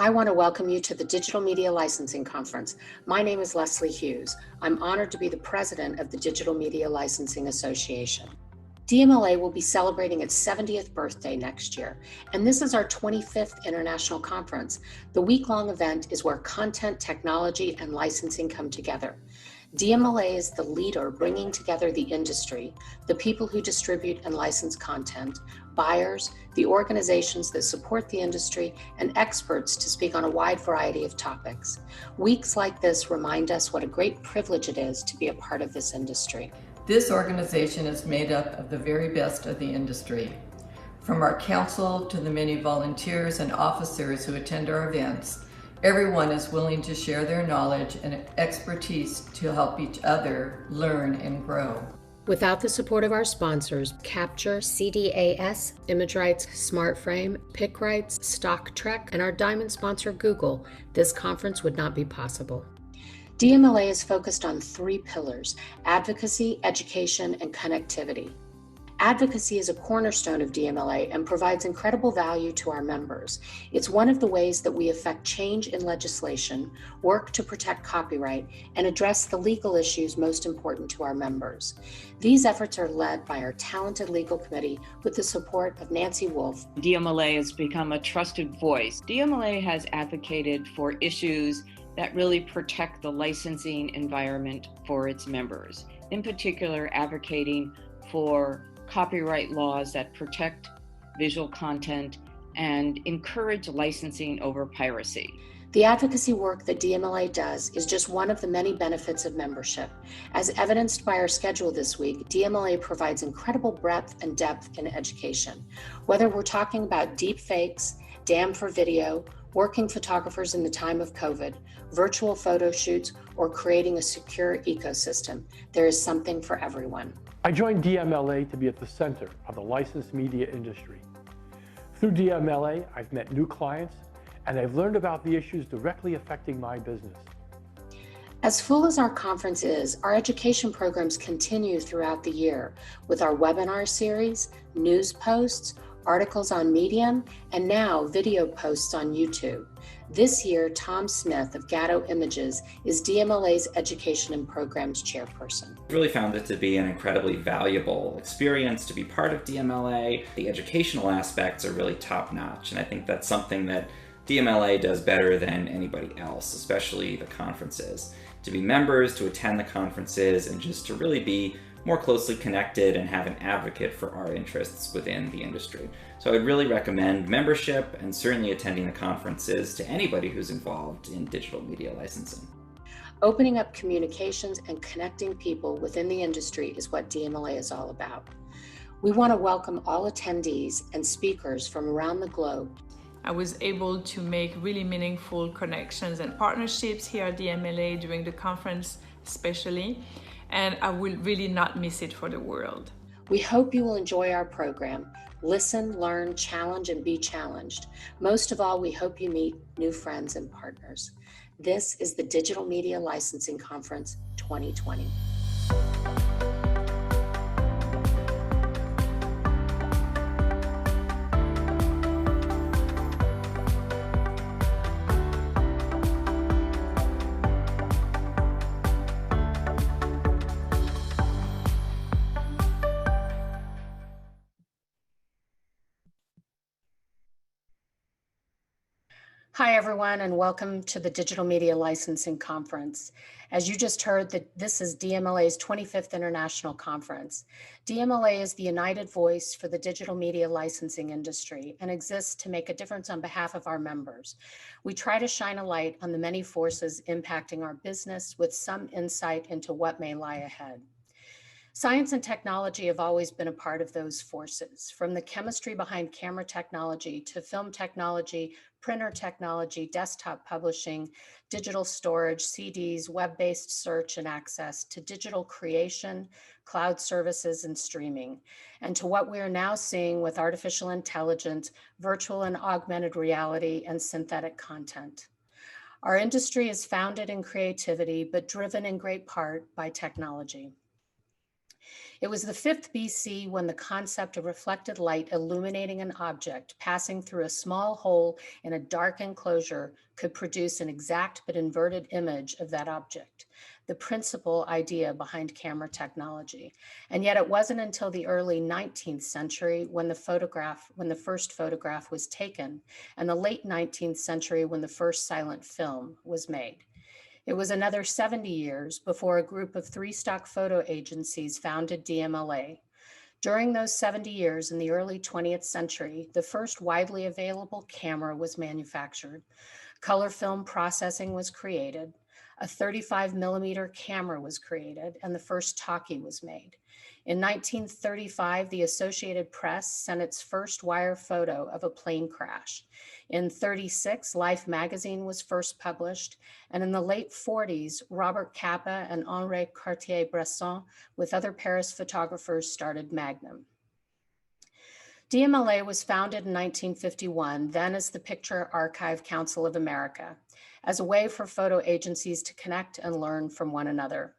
I want to welcome you to the Digital Media Licensing Conference. My name is Leslie Hughes. I'm honored to be the president of the Digital Media Licensing Association. DMLA will be celebrating its 70th birthday next year, and this is our 25th international conference. The week-long event is where content, technology, and licensing come together. DMLA is the leader bringing together the industry, the people who distribute and license content, buyers, the organizations that support the industry, and experts to speak on a wide variety of topics. Weeks like this remind us what a great privilege it is to be a part of this industry. This organization is made up of the very best of the industry. From our council to the many volunteers and officers who attend our events, everyone is willing to share their knowledge and expertise to help each other learn and grow. Without the support of our sponsors, Capture, CDAS, Image Rights, SmartFrame, Pick Rights, StockTrek, and our diamond sponsor Google, this conference would not be possible. DMLA is focused on 3 pillars: advocacy, education, and connectivity. Advocacy is a cornerstone of DMLA and provides incredible value to our members. It's one of the ways that we affect change in legislation, work to protect copyright, and address the legal issues most important to our members. These efforts are led by our talented legal committee with the support of Nancy Wolf. DMLA has become a trusted voice. DMLA has advocated for issues that really protect the licensing environment for its members, in particular advocating for copyright laws that protect visual content and encourage licensing over piracy. The advocacy work that DMLA does is just one of the many benefits of membership. As evidenced by our schedule this week, DMLA provides incredible breadth and depth in education. Whether we're talking about deep fakes, DAM for video, working photographers in the time of COVID, virtual photo shoots, or creating a secure ecosystem, there is something for everyone. I joined DMLA to be at the center of the licensed media industry. Through DMLA, I've met new clients, and I've learned about the issues directly affecting my business. As full as our conference is, our education programs continue throughout the year with our webinar series, news posts, articles on Medium, and now video posts on YouTube. This year, Tom Smith of Gatto Images is DMLA's Education and Programs Chairperson. I really found it to be an incredibly valuable experience to be part of DMLA. The educational aspects are really top-notch, and I think that's something that DMLA does better than anybody else, especially the conferences. To be members, to attend the conferences, and just to really be more closely connected and have an advocate for our interests within the industry. So I would really recommend membership and certainly attending the conferences to anybody who's involved in digital media licensing. Opening up communications and connecting people within the industry is what DMLA is all about. We want to welcome all attendees and speakers from around the globe. I was able to make really meaningful connections and partnerships here at DMLA during the conference especially, and I will really not miss it for the world. We hope you will enjoy our program. Listen, learn, challenge, and be challenged. Most of all, we hope you meet new friends and partners. This is the Digital Media Licensing Conference 2020. Hi, everyone, and welcome to the Digital Media Licensing Conference. As you just heard, this is DMLA's 25th International Conference. DMLA is the united voice for the digital media licensing industry and exists to make a difference on behalf of our members. We try to shine a light on the many forces impacting our business with some insight into what may lie ahead. Science and technology have always been a part of those forces, from the chemistry behind camera technology to film technology, printer technology, desktop publishing, digital storage, CDs, web-based search and access, to digital creation, cloud services, and streaming, and to what we are now seeing with artificial intelligence, virtual and augmented reality, and synthetic content. Our industry is founded in creativity, but driven in great part by technology. It was the 5th BC when the concept of reflected light illuminating an object passing through a small hole in a dark enclosure could produce an exact but inverted image of that object, the principal idea behind camera technology. And yet it wasn't until the early 19th century when the first photograph was taken, and the late 19th century when the first silent film was made. It was another 70 years before a group of 3 stock photo agencies founded DMLA. During those 70 years in the early 20th century, the first widely available camera was manufactured. Color film processing was created. A 35 millimeter camera was created, and the first talkie was made. In 1935, the Associated Press sent its first wire photo of a plane crash. In 1936, Life magazine was first published, and in the late 1940s, Robert Capa and Henri Cartier-Bresson, with other Paris photographers, started Magnum. DMLA was founded in 1951, then as the Picture Archive Council of America, as a way for photo agencies to connect and learn from one another.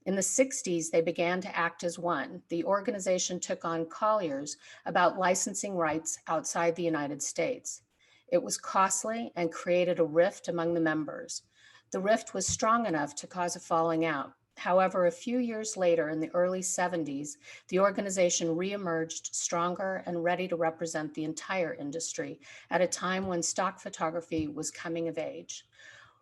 In the 60s, they began to act as one. The organization took on colliers about licensing rights outside the United States. It was costly and created a rift among the members. The rift was strong enough to cause a falling out. However, a few years later, in the early 70s, the organization reemerged stronger and ready to represent the entire industry at a time when stock photography was coming of age.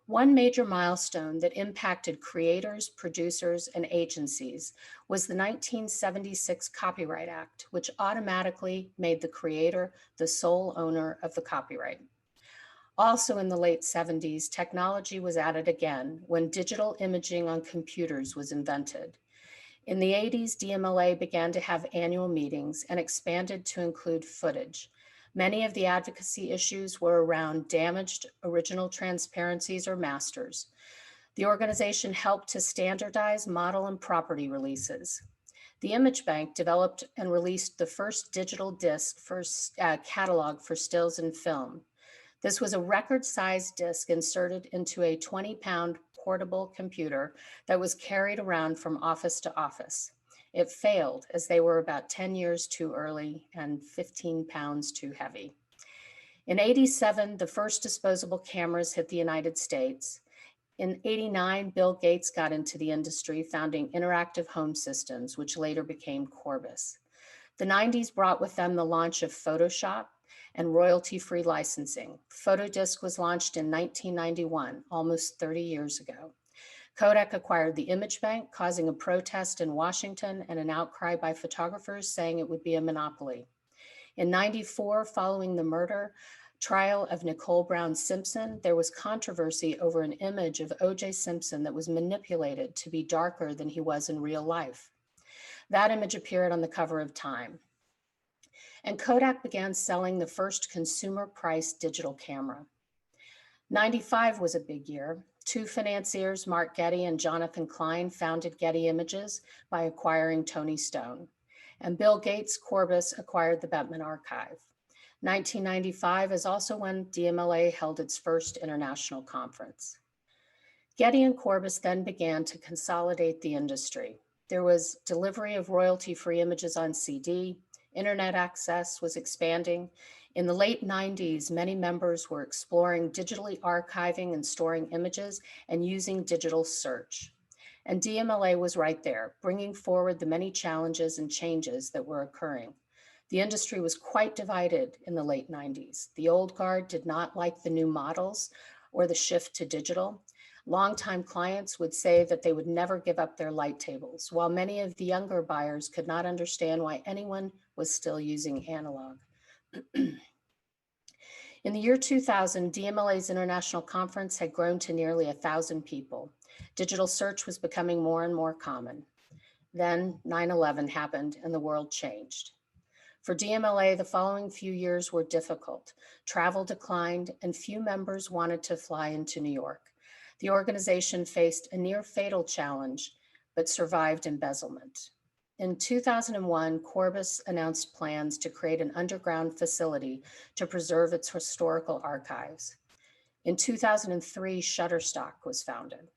One major milestone that impacted creators, producers, and agencies was the 1976 Copyright Act, which automatically made the creator the sole owner of the copyright. Also in the late 70s, technology was added again when digital imaging on computers was invented. In the 80s, DMLA began to have annual meetings and expanded to include footage. Many of the advocacy issues were around damaged original transparencies or masters. The organization helped to standardize model and property releases. The Image Bank developed and released the first digital disc for catalog for stills and film. This was a record-sized disc inserted into a 20-pound portable computer that was carried around from office to office. It failed as they were about 10 years too early and 15 pounds too heavy. In 87, the first disposable cameras hit the United States. In 89, Bill Gates got into the industry, founding Interactive Home Systems, which later became Corbis. The 90s brought with them the launch of Photoshop and royalty-free licensing. Photodisc was launched in 1991, almost 30 years ago. Kodak acquired the Image Bank, causing a protest in Washington and an outcry by photographers saying it would be a monopoly. In 94, following the murder trial of Nicole Brown Simpson, there was controversy over an image of O.J. Simpson that was manipulated to be darker than he was in real life. That image appeared on the cover of Time. And Kodak began selling the first consumer-priced digital camera. 95 was a big year. 2 financiers, Mark Getty and Jonathan Klein, founded Getty Images by acquiring Tony Stone. And Bill Gates' Corbis acquired the Bettman Archive. 1995 is also when DMLA held its first international conference. Getty and Corbis then began to consolidate the industry. There was delivery of royalty-free images on CD. Internet access was expanding. In the late 90s, many members were exploring digitally archiving and storing images and using digital search. And DMLA was right there, bringing forward the many challenges and changes that were occurring. The industry was quite divided in the late 90s. The old guard did not like the new models or the shift to digital. Longtime clients would say that they would never give up their light tables, while many of the younger buyers could not understand why anyone was still using analog. In the year 2000, DMLA's international conference had grown to nearly 1,000 people. Digital search was becoming more and more common. Then 9/11 happened and the world changed. For DMLA, the following few years were difficult. Travel declined and few members wanted to fly into New York. The organization faced a near fatal challenge, but survived embezzlement. In 2001, Corbis announced plans to create an underground facility to preserve its historical archives. In 2003, Shutterstock was founded.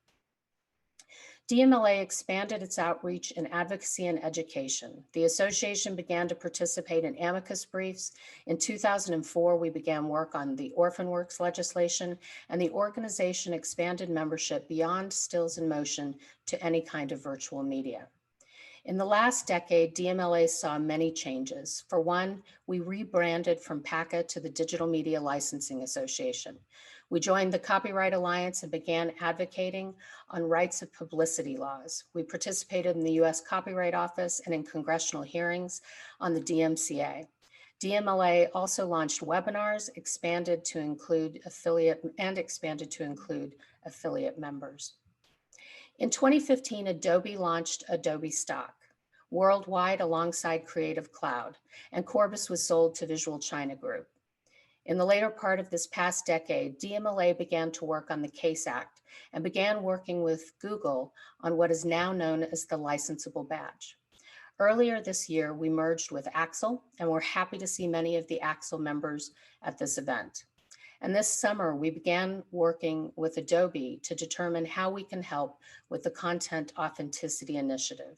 DMLA expanded its outreach in advocacy and education. The association began to participate in amicus briefs. In 2004, we began work on the Orphan Works legislation, and the organization expanded membership beyond stills in motion to any kind of virtual media. In the last decade, DMLA saw many changes. For one, we rebranded from PACA to the Digital Media Licensing Association. We joined the Copyright Alliance and began advocating on rights of publicity laws. We participated in the US Copyright Office and in congressional hearings on the DMCA. DMLA also launched webinars, expanded to include affiliate members. In 2015, Adobe launched Adobe Stock worldwide alongside Creative Cloud, and Corbis was sold to Visual China Group. In the later part of this past decade, DMLA began to work on the CASE Act and began working with Google on what is now known as the licensable badge. Earlier this year, we merged with Axel, and we're happy to see many of the Axel members at this event. And this summer, we began working with Adobe to determine how we can help with the Content Authenticity Initiative.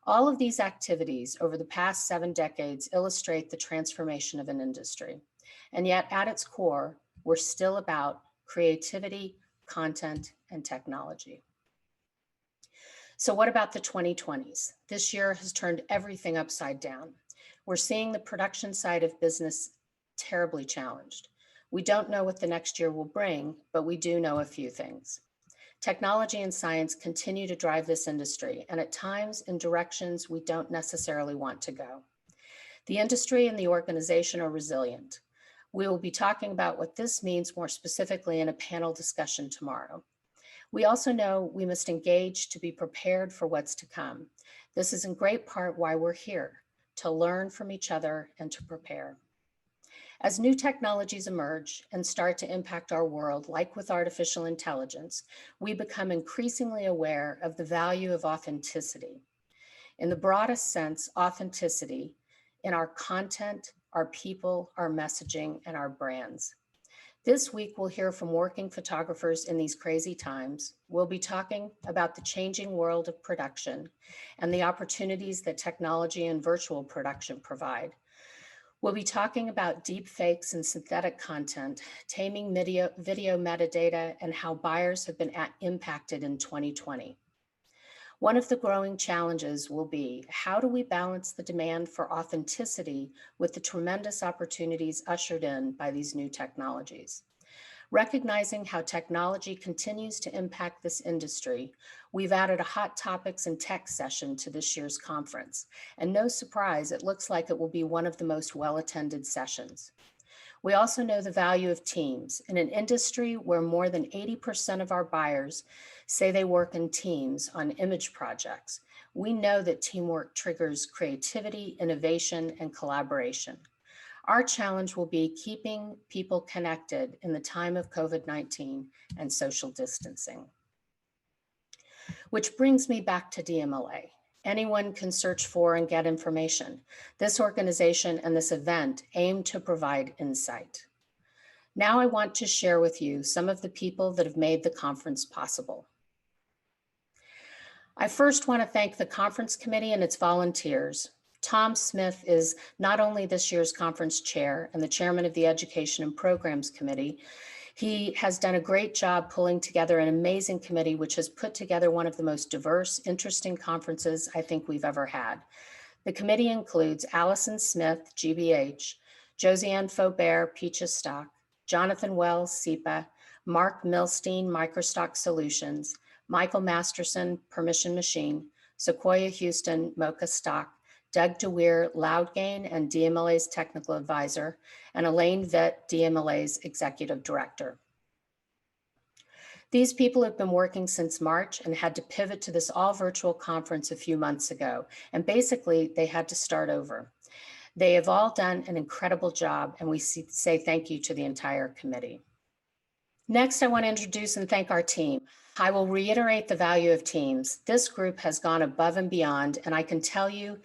All of these activities over the past 7 decades illustrate the transformation of an industry. And yet at its core, we're still about creativity, content, and technology. So what about the 2020s? This year has turned everything upside down. We're seeing the production side of business terribly challenged. We don't know what the next year will bring, but we do know a few things. Technology and science continue to drive this industry, and at times in directions we don't necessarily want to go. The industry and the organization are resilient. We will be talking about what this means more specifically in a panel discussion tomorrow. We also know we must engage to be prepared for what's to come. This is in great part why we're here, to learn from each other and to prepare. As new technologies emerge and start to impact our world, like with artificial intelligence, we become increasingly aware of the value of authenticity. In the broadest sense, authenticity in our content, our people, our messaging, and our brands. This week, we'll hear from working photographers in these crazy times. We'll be talking about the changing world of production and the opportunities that technology and virtual production provide. We'll be talking about deep fakes and synthetic content, taming video metadata, and how buyers have been impacted in 2020. One of the growing challenges will be, how do we balance the demand for authenticity with the tremendous opportunities ushered in by these new technologies? Recognizing how technology continues to impact this industry, we've added a Hot Topics and Tech session to this year's conference. And no surprise, it looks like it will be one of the most well-attended sessions. We also know the value of teams. In an industry where more than 80% of our buyers say they work in teams on image projects, we know that teamwork triggers creativity, innovation, and collaboration. Our challenge will be keeping people connected in the time of COVID-19 and social distancing. Which brings me back to DMLA. Anyone can search for and get information. This organization and this event aim to provide insight. Now I want to share with you some of the people that have made the conference possible. I first want to thank the conference committee and its volunteers. Tom Smith is not only this year's conference chair and the chairman of the Education and Programs Committee, he has done a great job pulling together an amazing committee which has put together one of the most diverse, interesting conferences I think we've ever had. The committee includes Allison Smith, GBH, Josiane Faubert, Peaches Stock, Jonathan Wells, SEPA, Mark Milstein, Microstock Solutions, Michael Masterson, Permission Machine, Sequoia Houston, Mocha Stock, Doug DeWeer, Loudgain and DMLA's technical advisor, and Elaine Vitt, DMLA's executive director. These people have been working since March and had to pivot to this all virtual conference a few months ago. And basically they had to start over. They have all done an incredible job, and we say thank you to the entire committee. Next, I want to introduce and thank our team. I will reiterate the value of teams. This group has gone above and beyond, and I can tell you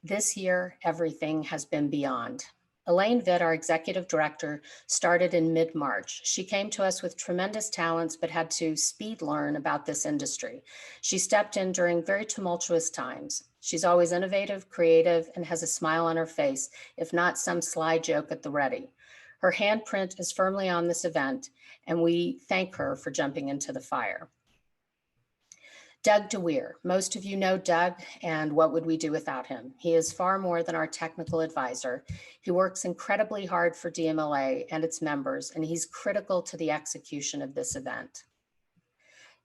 this year, everything has been beyond. Elaine Vitt, our executive director, started in mid-March. She came to us with tremendous talents, but had to speed learn about this industry. She stepped in during very tumultuous times. She's always innovative, creative, and has a smile on her face, if not some sly joke at the ready. Her handprint is firmly on this event, and we thank her for jumping into the fire. Doug DeWeer. Most of you know Doug, and what would we do without him? He is far more than our technical advisor. He works incredibly hard for DMLA and its members, and he's critical to the execution of this event.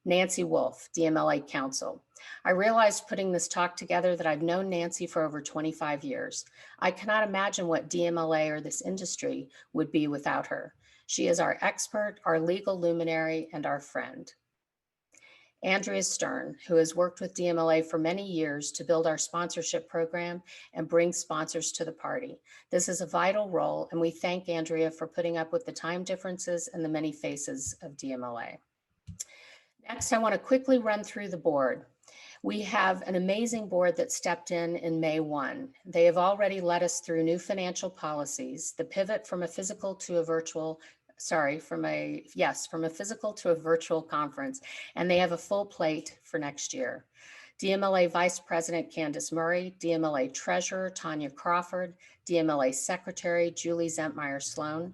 Nancy Wolf, DMLA Counsel. I realized putting this talk together that I've known Nancy for over 25 years. I cannot imagine what DMLA or this industry would be without her. She is our expert, our legal luminary, and our friend. Andrea Stern, who has worked with DMLA for many years to build our sponsorship program and bring sponsors to the party. This is a vital role, and we thank Andrea for putting up with the time differences and the many faces of DMLA. Next, I want to quickly run through the board. We have an amazing board that stepped in May 1. They have already led us through new financial policies, the pivot from a physical to a virtual from a physical to a virtual conference, and they have a full plate for next year. DMLA Vice President Candace Murray, DMLA Treasurer Tanya Crawford, DMLA Secretary Julie Zentmeyer Sloan.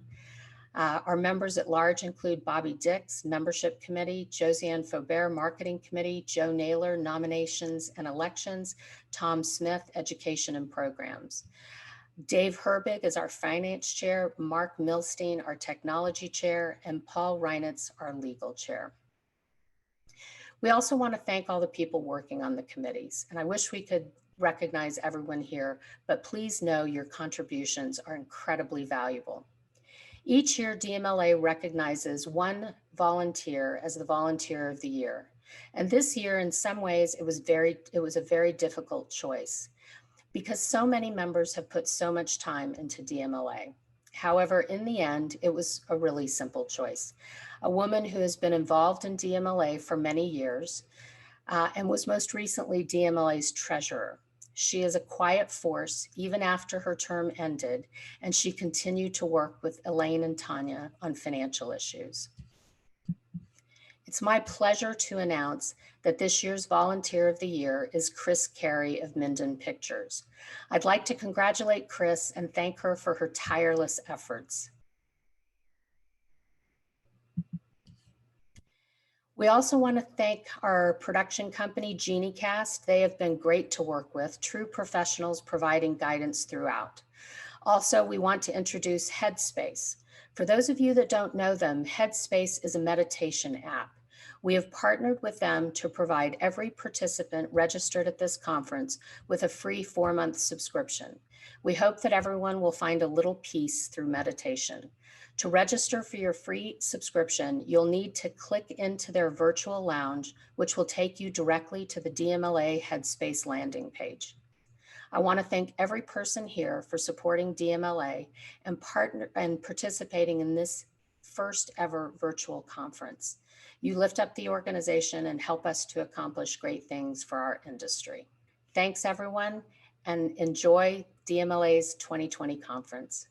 Our members at large include Bobby Dix, Membership Committee, Josiane Faubert, Marketing Committee, Joe Naylor, Nominations and Elections, Tom Smith, Education and Programs. Dave Herbig is our Finance Chair, Mark Milstein, our Technology Chair, and Paul Reinitz, our Legal Chair. We also want to thank all the people working on the committees, and I wish we could recognize everyone here, but please know your contributions are incredibly valuable. Each year, DMLA recognizes one volunteer as the Volunteer of the Year. And this year, in some ways, it was a very difficult choice because so many members have put so much time into DMLA. However, in the end, it was a really simple choice. A woman who has been involved in DMLA for many years and was most recently DMLA's treasurer. She is a quiet force even after her term ended, and she continued to work with Elaine and Tanya on financial issues. It's my pleasure to announce that this year's Volunteer of the Year is Chris Carey of Minden Pictures. I'd like to congratulate Chris and thank her for her tireless efforts. We also want to thank our production company, GenieCast. They have been great to work with, true professionals providing guidance throughout. Also, we want to introduce Headspace. For those of you that don't know them, Headspace is a meditation app. We have partnered with them to provide every participant registered at this conference with a free 4-month subscription. We hope that everyone will find a little peace through meditation. To register for your free subscription, you'll need to click into their virtual lounge, which will take you directly to the DMLA Headspace landing page. I want to thank every person here for supporting DMLA and participating in this first ever virtual conference. You lift up the organization and help us to accomplish great things for our industry. Thanks everyone, and enjoy DMLA's 2020 conference.